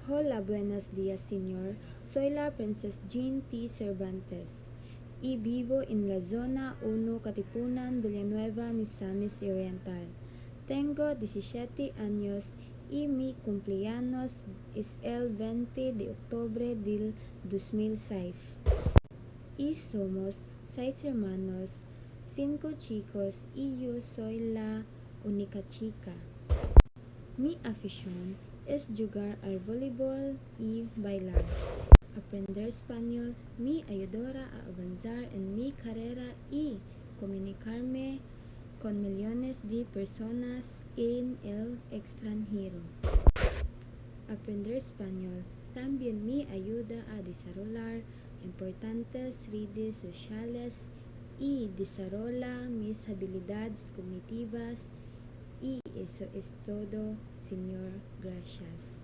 Hola, buenos días, señor. Soy la Princess Jean T. Cervantes y vivo en la zona 1, Katipunan, Villanueva, Misamis Oriental. Tengo 17 años y mi cumpleaños es el 20 de octubre del 2006. Y somos 6 hermanos, 5 chicos y yo soy la única chica. Mi afición es jugar al voleibol y bailar. Aprender español me ayudará a avanzar en mi carrera y comunicarme con millones de personas en el extranjero. Aprender español también me ayuda a desarrollar importantes redes sociales y desarrolla mis habilidades cognitivas. Y eso es todo, señor. Gracias.